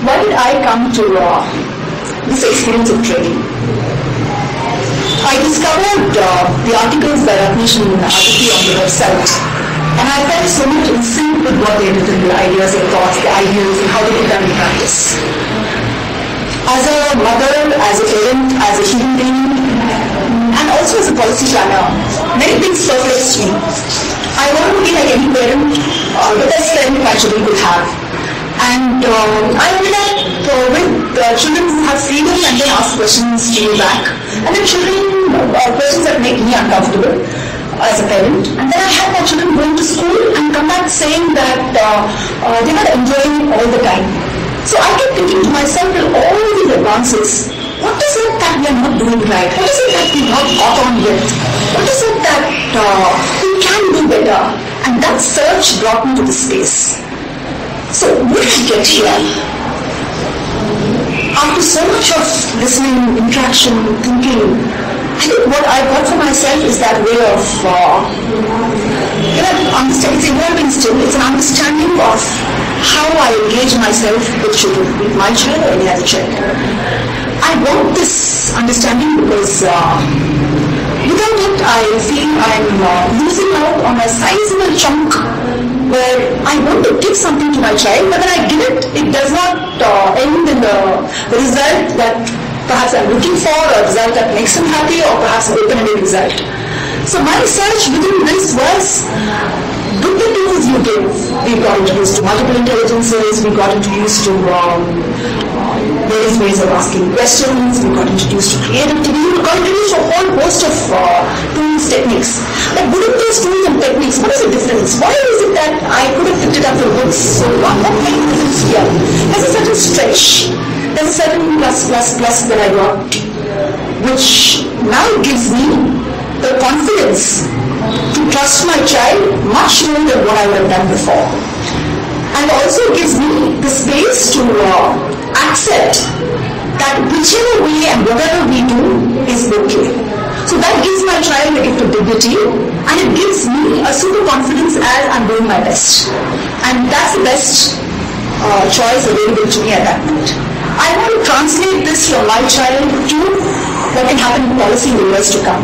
why did I come to this experience of trading? I discovered the articles by Ratnesh and Aditi on the website, and I felt so much in sync with what they had written, the ideas, the thoughts, the ideas, and how to put them in practice. As a mother, as a parent, as a human being, and also as a policy planner, many things perplex me. I want to be like any parent, the best parent my children could have. And I ended up with children who have freedom and then ask questions to me back. And then questions that make me uncomfortable as a parent. And then I had my children going to school and come back saying that they're not enjoying all the time. So I kept thinking to myself, with all these advances, what is it that we are not doing right? What is it that we've not got on with? What is it that we can do better? And that search brought me to this space. So what did I get here? After so much of listening, interaction, thinking, I think what I got for myself is that way of understanding. It's evolving still. It's an understanding of how I engage myself with children, with my child or any other child. I want this understanding because without it, I feel I'm losing out on a sizable chunk where I want to give something to my child, but when I give it, it does not end in the result that perhaps I'm looking for, or a result that makes him happy, or perhaps an open-ended result. So my research within this was, with the tools you give, we got introduced to multiple intelligences, we got introduced to various ways of asking questions, we got introduced to creativity, we got introduced to a whole host of tools, techniques. But within those tools and techniques, what is the difference? Why is it that I could have picked it up from books so long? What makes the difference here? There's a certain stretch. There's a certain plus that I got, which now gives me the confidence to trust my child much more than what I would have done before. And also gives me the space to accept that whichever way and whatever we do is okay. So that gives my child a gift of dignity, and it gives me a super confidence as I'm doing my best. And that's the best choice available to me at that point. I want to translate this from my child to what can happen in policy in the years to come.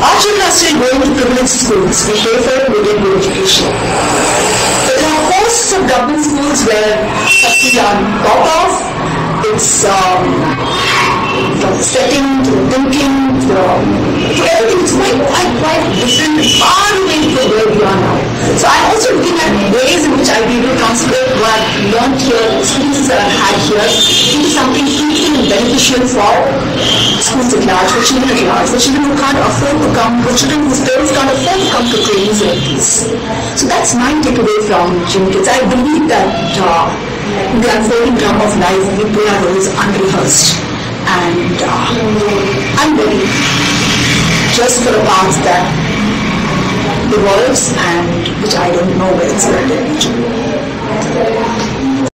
Our children are still going to privileged schools. We pay for it, we get good education. But there are hosts of government schools where subsidies are on top of. It's from the setting to the thinking to everything. It's quite different and far away from where we are now. So I'm also looking at ways in which I'll be able to translate what I've learned here, experiences that I've had here, into something fruitful and beneficial for schools at large, for children at large, for children who can't afford to come, for children whose parents can't afford to come to trainings like these. So that's my takeaway from Jim Kids. I believe that in the unfolding drama of life, we play our roles unrehearsed. And I'm ready just for a path that evolves and which I don't know where it's going to lead.